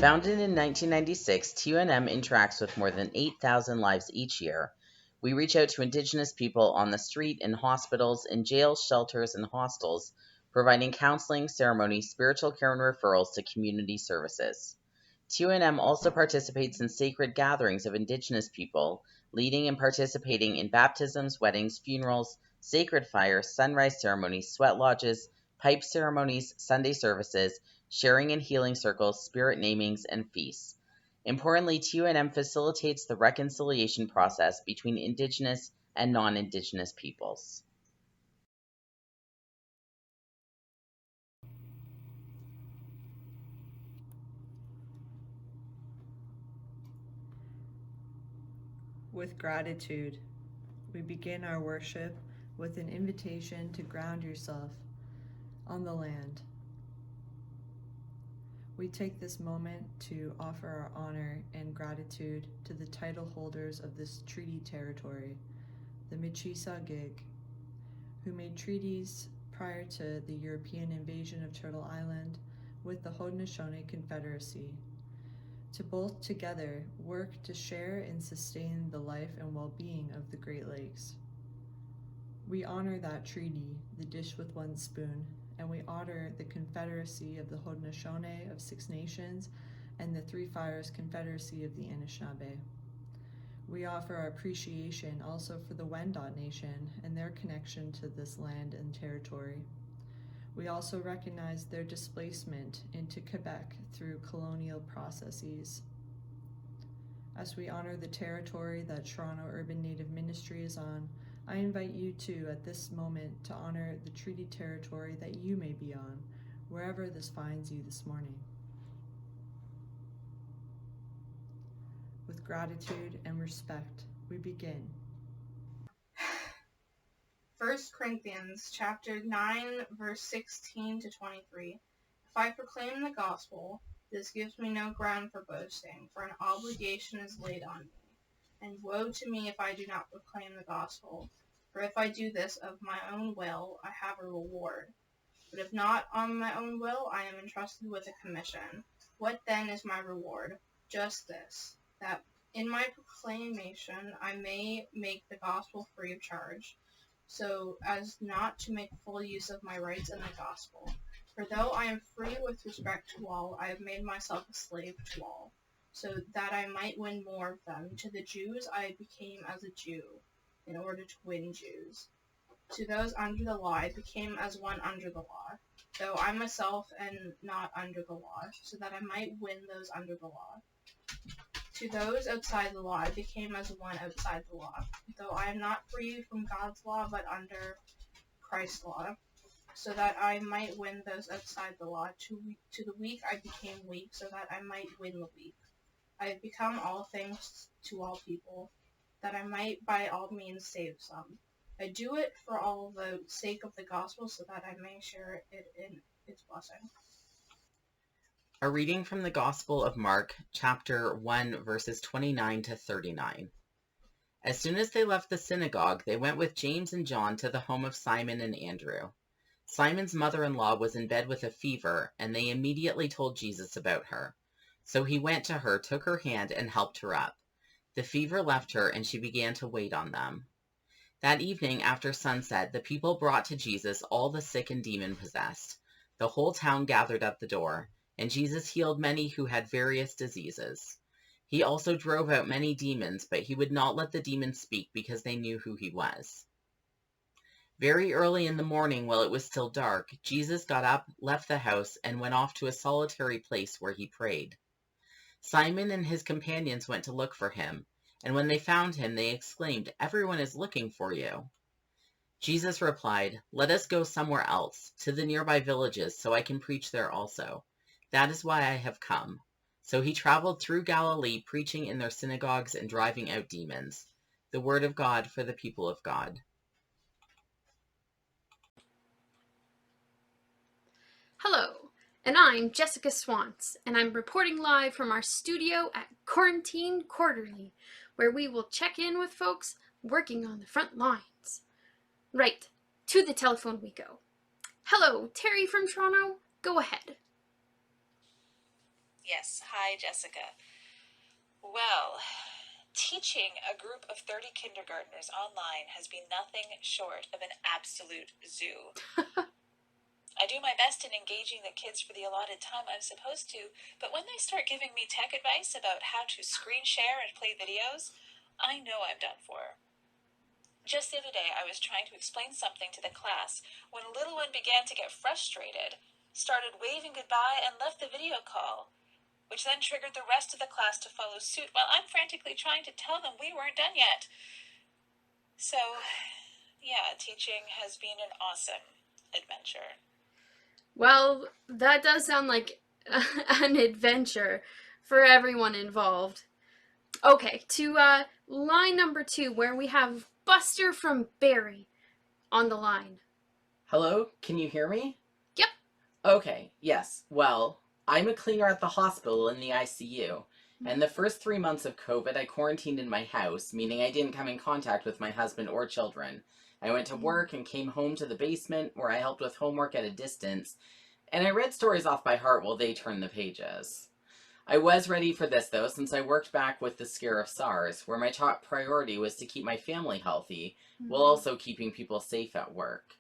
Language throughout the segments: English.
Founded in 1996, TUNM interacts with more than 8,000 lives each year. We reach out to Indigenous people on the street, in hospitals, in jails, shelters, and hostels, providing counseling, ceremony, spiritual care, and referrals to community services. TUNM also participates in sacred gatherings of Indigenous people, leading and participating in baptisms, weddings, funerals, sacred fires, sunrise ceremonies, sweat lodges, pipe ceremonies, Sunday services, sharing and healing circles, spirit namings, and feasts. Importantly, TUNM facilitates the reconciliation process between Indigenous and non-Indigenous peoples. With gratitude, we begin our worship with an invitation to ground yourself on the land. We take this moment to offer our honor and gratitude to the title holders of this treaty territory, the Michisa-Gig, who made treaties prior to the European invasion of Turtle Island with the Haudenosaunee Confederacy, to both together work to share and sustain the life and well-being of the Great Lakes. We honor that treaty, the dish with one spoon, and we honor the Confederacy of the Haudenosaunee of Six Nations and the Three Fires Confederacy of the Anishinaabe. We offer our appreciation also for the Wendat Nation and their connection to this land and territory. We also recognize their displacement into Quebec through colonial processes. As we honor the territory that Toronto Urban Native Ministry is on, I invite you too at this moment to honor the treaty territory that you may be on, wherever this finds you this morning. With gratitude and respect, we begin. 1 Corinthians chapter 9, verse 16 to 23. If I proclaim the gospel, this gives me no ground for boasting, for an obligation is laid on me. And woe to me if I do not proclaim the gospel. For if I do this of my own will, I have a reward. But if not on my own will, I am entrusted with a commission. What then is my reward? Just this, that in my proclamation I may make the gospel free of charge, so as not to make full use of my rights in the gospel. For though I am free with respect to all, I have made myself a slave to all, so that I might win more of them. To the Jews I became as a Jew, in order to win Jews. To those under the law I became as one under the law, though I myself am not under the law, so that I might win those under the law. To those outside the law I became as one outside the law, though I am not free from God's law, but under Christ's law, so that I might win those outside the law. To the weak I became weak, so that I might win the weak. I have become all things to all people, that I might by all means save some. I do it for all the sake of the gospel, so that I may share it in its blessing. A reading from the Gospel of Mark, chapter 1, verses 29 to 39. As soon as they left the synagogue, they went with James and John to the home of Simon and Andrew. Simon's mother-in-law was in bed with a fever, and they immediately told Jesus about her. So he went to her, took her hand, and helped her up. The fever left her, and she began to wait on them. That evening, after sunset, the people brought to Jesus all the sick and demon-possessed. The whole town gathered at the door, and Jesus healed many who had various diseases. He also drove out many demons, but he would not let the demons speak because they knew who he was. Very early in the morning, while it was still dark, Jesus got up, left the house, and went off to a solitary place where he prayed. Simon and his companions went to look for him, and when they found him, they exclaimed, "Everyone is looking for you." Jesus replied, "Let us go somewhere else, to the nearby villages, so I can preach there also. That is why I have come." So he traveled through Galilee, preaching in their synagogues and driving out demons. The word of God for the people of God. Hello, and I'm Jessica Swance, and I'm reporting live from our studio at Quarantine Quarterly, where we will check in with folks working on the front lines. Right, to the telephone we go. Hello, Terry from Toronto, go ahead. Yes. Hi, Jessica. Well, teaching a group of 30 kindergartners online has been nothing short of an absolute zoo. I do my best in engaging the kids for the allotted time I'm supposed to, but when they start giving me tech advice about how to screen share and play videos, I know I'm done for. Just the other day, I was trying to explain something to the class when a little one began to get frustrated, started waving goodbye, and left the video call, which then triggered the rest of the class to follow suit while I'm frantically trying to tell them we weren't done yet. So, yeah, teaching has been an awesome adventure. Well, that does sound like an adventure for everyone involved. Okay, to line number 2, where we have Buster from Barrie on the line. Hello, can you hear me? Yep. Okay, yes. Well, I'm a cleaner at the hospital in the ICU. And the first 3 months of COVID, I quarantined in my house, meaning I didn't come in contact with my husband or children. I went to work and came home to the basement where I helped with homework at a distance, and I read stories off by heart while they turned the pages. I was ready for this, though, since I worked back with the scare of SARS, where my top priority was to keep my family healthy, while also keeping people safe at work.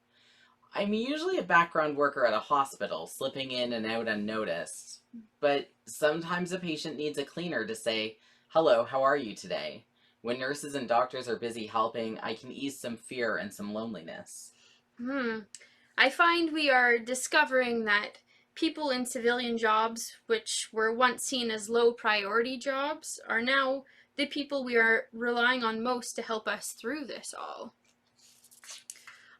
I'm usually a background worker at a hospital, slipping in and out unnoticed, but sometimes a patient needs a cleaner to say, "Hello, how are you today?" When nurses and doctors are busy helping, I can ease some fear and some loneliness. I find we are discovering that people in civilian jobs, which were once seen as low priority jobs, are now the people we are relying on most to help us through this all.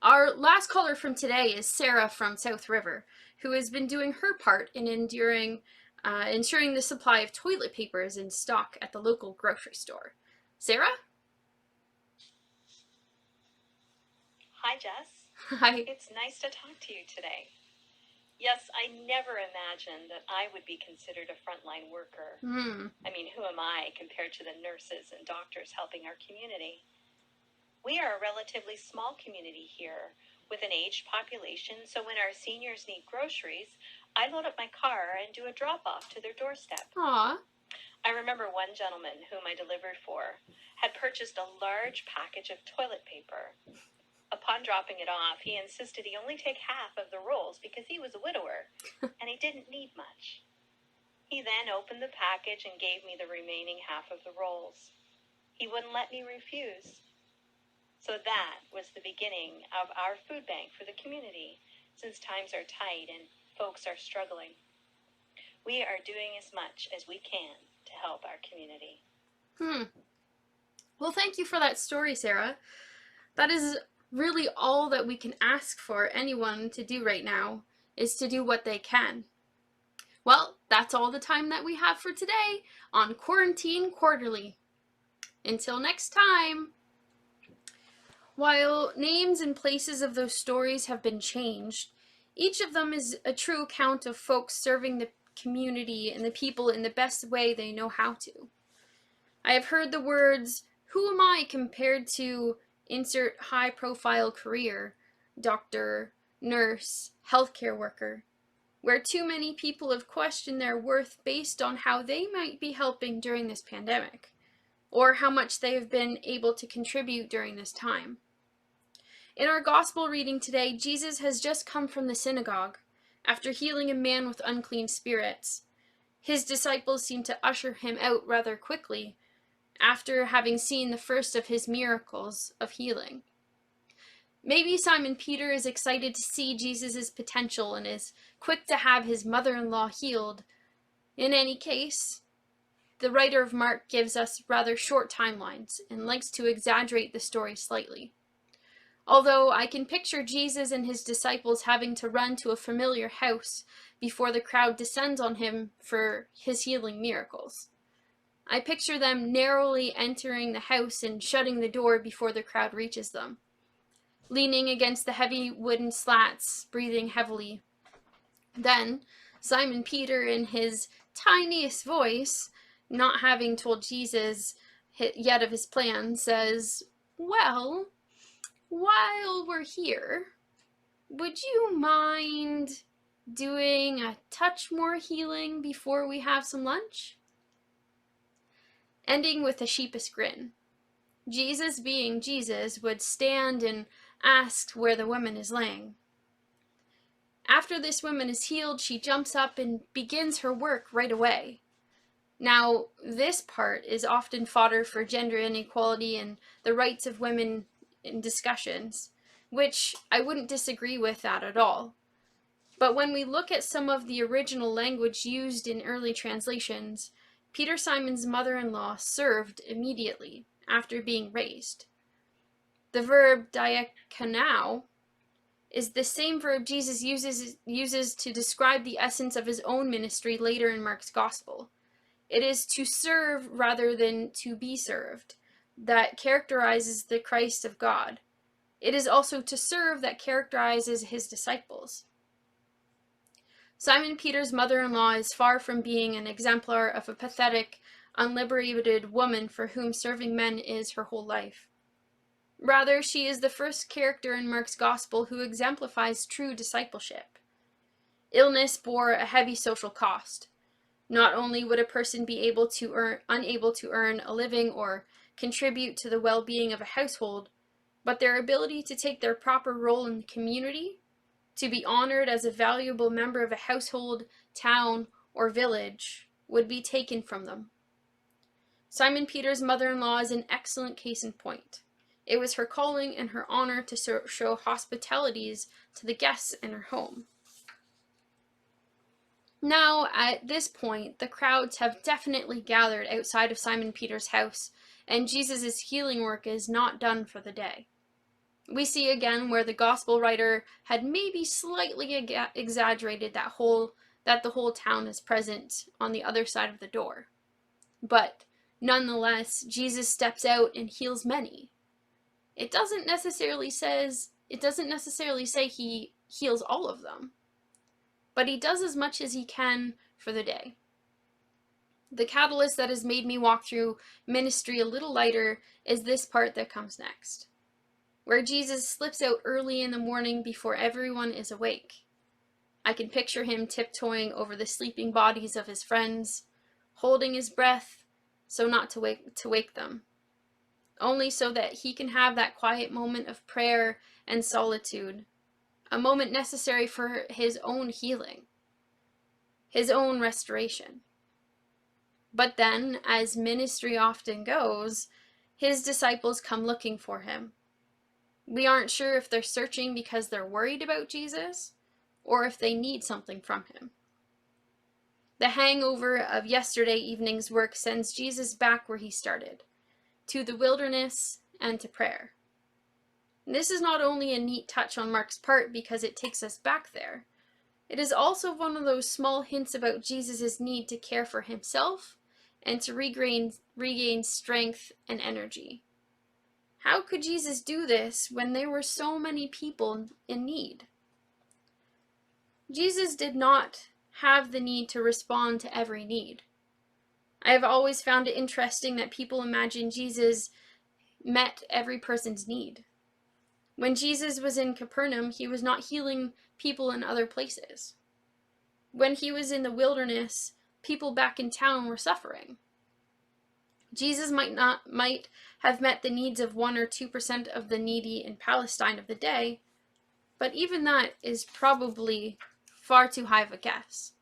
Our last caller from today is Sarah from South River, who has been doing her part in ensuring the supply of toilet paper is in stock at the local grocery store. Sarah? Hi, Jess. Hi. It's nice to talk to you today. Yes, I never imagined that I would be considered a frontline worker. I mean, who am I compared to the nurses and doctors helping our community? We are a relatively small community here with an aged population, so when our seniors need groceries, I load up my car and do a drop-off to their doorstep. Aww. I remember one gentleman whom I delivered for had purchased a large package of toilet paper. Upon dropping it off, he insisted he only take half of the rolls because he was a widower and he didn't need much. He then opened the package and gave me the remaining half of the rolls. He wouldn't let me refuse. So that was the beginning of our food bank for the community, since times are tight and folks are struggling. We are doing as much as we can to help our community. Well, thank you for that story, Sarah. That is really all that we can ask for anyone to do right now, is to do what they can. Well, that's all the time that we have for today on Quarantine Quarterly. Until next time! While names and places of those stories have been changed, each of them is a true account of folks serving the community and the people in the best way they know how to. I have heard the words, "Who am I compared to insert high-profile career, doctor, nurse, healthcare worker," where too many people have questioned their worth based on how they might be helping during this pandemic, or how much they have been able to contribute during this time. In our gospel reading today, Jesus has just come from the synagogue after healing a man with unclean spirits. His disciples seem to usher him out rather quickly after having seen the first of his miracles of healing. Maybe Simon Peter is excited to see Jesus' potential and is quick to have his mother-in-law healed. In any case, the writer of Mark gives us rather short timelines and likes to exaggerate the story slightly. Although I can picture Jesus and his disciples having to run to a familiar house before the crowd descends on him for his healing miracles. I picture them narrowly entering the house and shutting the door before the crowd reaches them, leaning against the heavy wooden slats, breathing heavily. Then, Simon Peter, in his tiniest voice, not having told Jesus yet of his plan, says, "Well, while we're here, would you mind doing a touch more healing before we have some lunch. Ending with a sheepish grin. Jesus, being Jesus, would stand and ask where the woman is laying. After this woman is healed, she jumps up and begins her work right away. Now, this part is often fodder for gender inequality and the rights of women in discussions, which I wouldn't disagree with that at all. But when we look at some of the original language used in early translations, Peter Simon's mother-in-law served immediately after being raised. The verb diakonao is the same verb Jesus uses to describe the essence of his own ministry later in Mark's Gospel. It is to serve rather than to be served that characterizes the Christ of God. It is also to serve that characterizes his disciples. Simon Peter's mother-in-law is far from being an exemplar of a pathetic, unliberated woman for whom serving men is her whole life. Rather, she is the first character in Mark's Gospel who exemplifies true discipleship. Illness bore a heavy social cost. Not only would a person be unable to earn a living or contribute to the well-being of a household, but their ability to take their proper role in the community, to be honored as a valuable member of a household, town, or village, would be taken from them. Simon Peter's mother-in-law is an excellent case in point. It was her calling and her honor to show hospitalities to the guests in her home. Now, at this point, the crowds have definitely gathered outside of Simon Peter's house, and Jesus' healing work is not done for the day. We see again where the gospel writer had maybe slightly exaggerated that the whole town is present on the other side of the door. But nonetheless, Jesus steps out and heals many. It doesn't necessarily say he heals all of them, but he does as much as he can for the day. The catalyst that has made me walk through ministry a little lighter is this part that comes next, where Jesus slips out early in the morning before everyone is awake. I can picture him tiptoeing over the sleeping bodies of his friends, holding his breath so not to wake them, only so that he can have that quiet moment of prayer and solitude, a moment necessary for his own healing, his own restoration. But then, as ministry often goes, his disciples come looking for him. We aren't sure if they're searching because they're worried about Jesus, or if they need something from him. The hangover of yesterday evening's work sends Jesus back where he started, to the wilderness and to prayer. This is not only a neat touch on Mark's part because it takes us back there, it is also one of those small hints about Jesus' need to care for himself and to regain strength and energy. How could Jesus do this when there were so many people in need? Jesus did not have the need to respond to every need. I have always found it interesting that people imagine Jesus met every person's need. When Jesus was in Capernaum, he was not healing people in other places. When he was in the wilderness, people back in town were suffering. Jesus might have met the needs of 1 or 2% of the needy in Palestine of the day, but even that is probably far too high of a guess.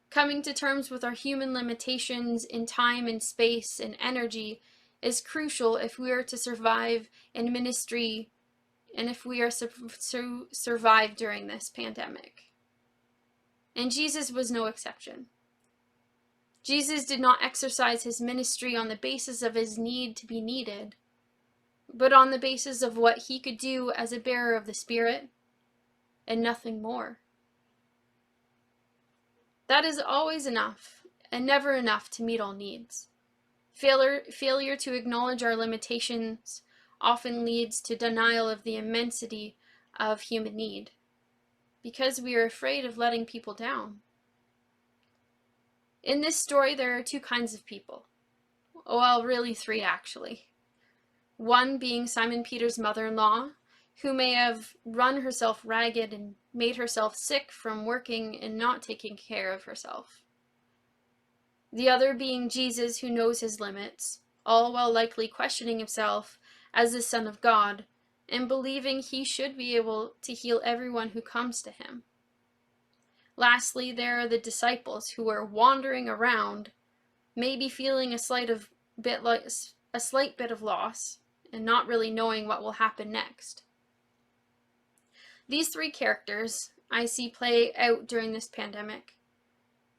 Coming to terms with our human limitations in time and space and energy is crucial if we are to survive in ministry and if we are to survive during this pandemic. And Jesus was no exception. Jesus did not exercise his ministry on the basis of his need to be needed, but on the basis of what he could do as a bearer of the Spirit, and nothing more. That is always enough, and never enough to meet all needs. Failure to acknowledge our limitations often leads to denial of the immensity of human need, because we are afraid of letting people down. In this story, there are 2 kinds of people. Well, really 3 actually. One being Simon Peter's mother-in-law, who may have run herself ragged and made herself sick from working and not taking care of herself. The other being Jesus, who knows his limits, all while likely questioning himself as the Son of God and believing he should be able to heal everyone who comes to him. Lastly, there are the disciples who are wandering around, maybe feeling a slight bit of loss and not really knowing what will happen next. These three characters I see play out during this pandemic.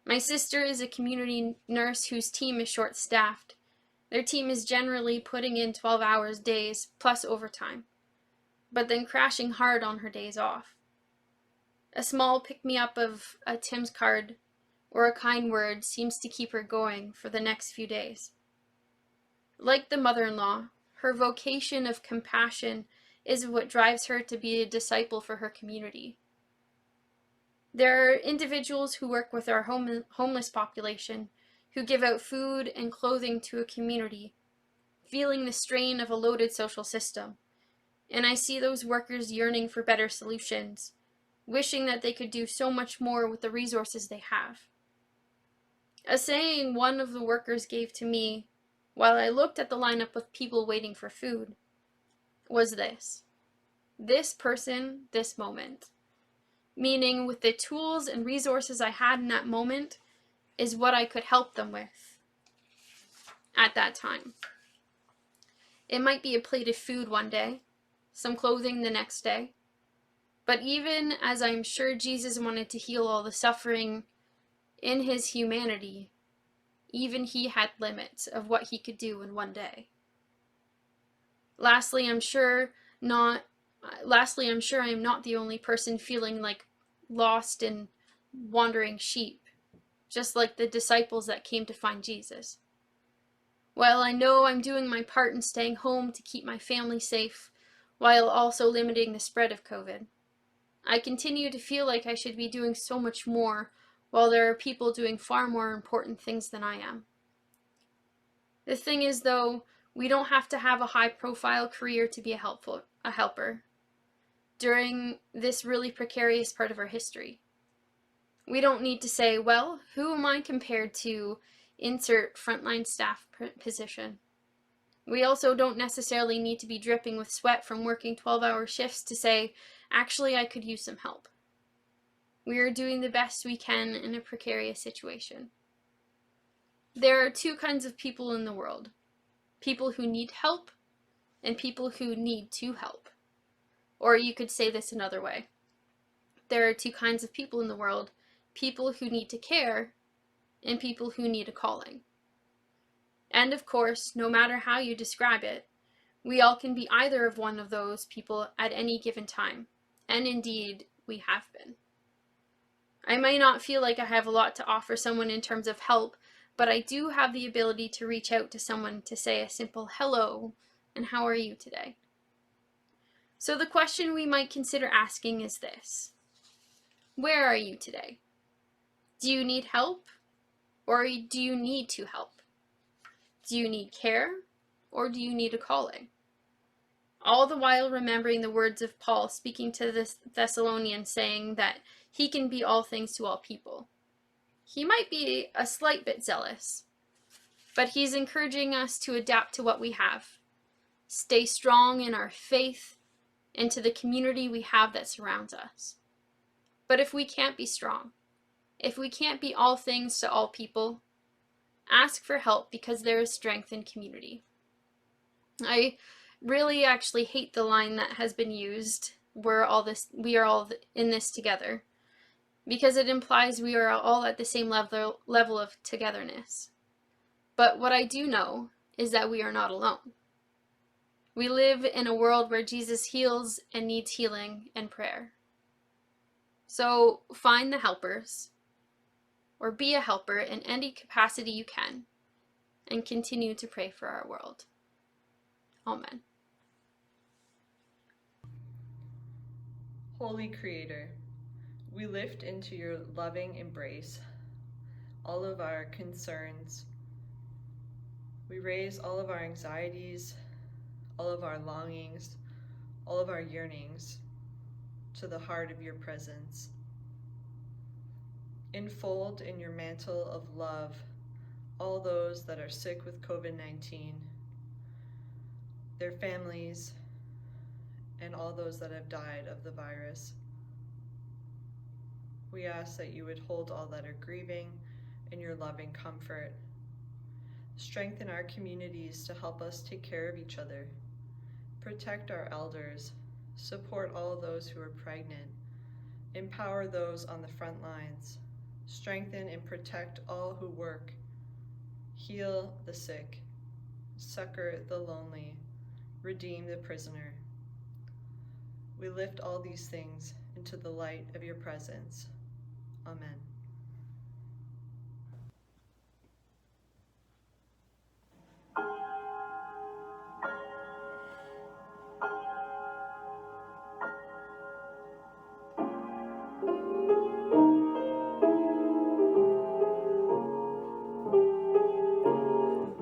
My sister is a community nurse whose team is short-staffed. Their team is generally putting in 12 hours days plus overtime, but then crashing hard on her days off. A small pick-me-up of a Tim's card or a kind word seems to keep her going for the next few days. Like the mother-in-law, her vocation of compassion is what drives her to be a disciple for her community. There are individuals who work with our homeless population, who give out food and clothing to a community, feeling the strain of a loaded social system. And I see those workers yearning for better solutions, wishing that they could do so much more with the resources they have. A saying one of the workers gave to me while I looked at the lineup of people waiting for food was this: this person, this moment. Meaning, with the tools and resources I had in that moment is what I could help them with at that time. It might be a plate of food one day, some clothing the next day, but even as I'm sure Jesus wanted to heal all the suffering in his humanity, even he had limits of what he could do in one day. Lastly, I'm sure I am not the only person feeling like lost and wandering sheep, just like the disciples that came to find Jesus. While I know I'm doing my part in staying home to keep my family safe, while also limiting the spread of COVID, I continue to feel like I should be doing so much more, while there are people doing far more important things than I am. The thing is, though, we don't have to have a high-profile career to be a helper during this really precarious part of our history. We don't need to say, well, who am I compared to insert frontline staff position? We also don't necessarily need to be dripping with sweat from working 12-hour shifts to say, actually, I could use some help. We are doing the best we can in a precarious situation. There are two kinds of people in the world: people who need help and people who need to help. Or you could say this another way. There are two kinds of people in the world: people who need to care and people who need a calling. And of course, no matter how you describe it, we all can be either of one of those people at any given time. And indeed, we have been. I may not feel like I have a lot to offer someone in terms of help, but I do have the ability to reach out to someone to say a simple hello and how are you today? So the question we might consider asking is this: where are you today? Do you need help, or do you need to help? Do you need care, or do you need a calling? All the while remembering the words of Paul speaking to the Thessalonians, saying that he can be all things to all people. He might be a slight bit zealous, but he's encouraging us to adapt to what we have, stay strong in our faith, and to the community we have that surrounds us. But if we can't be strong, if we can't be all things to all people, ask for help, because there is strength in community. I really actually hate the line that has been used, we are all in this together, because it implies we are all at the same level of togetherness. But what I do know is that we are not alone. We live in a world where Jesus heals and needs healing and prayer. So find the helpers, or be a helper in any capacity you can, and continue to pray for our world. Amen. Holy Creator, we lift into your loving embrace all of our concerns. We raise all of our anxieties, all of our longings, all of our yearnings to the heart of your presence. Enfold in your mantle of love all those that are sick with COVID-19, their families, and all those that have died of the virus. We ask that you would hold all that are grieving in your loving comfort. Strengthen our communities to help us take care of each other. Protect our elders. Support all those who are pregnant. Empower those on the front lines. Strengthen and protect all who work. Heal the sick. Succor the lonely. Redeem the prisoner. We lift all these things into the light of your presence. Amen.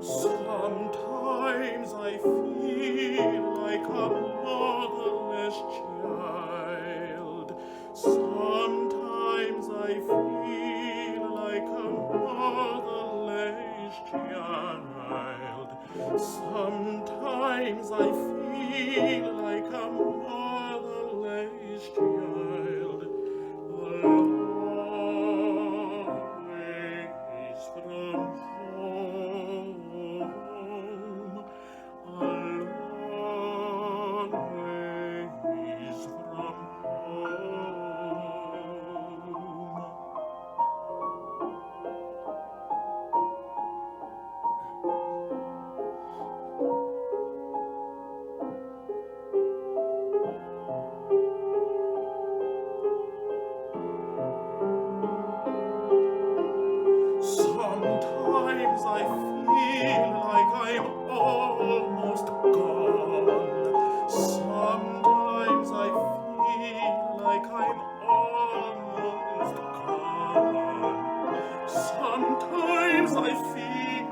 Sometimes I feel like a motherless child. Sometimes I feel like a motherless child. Sometimes I feel like a motherless child. Always from home. Always from home. Sometimes I feel like I'm almost gone. Sometimes I feel like I'm almost gone. Sometimes I feel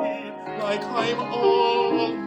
like I'm almost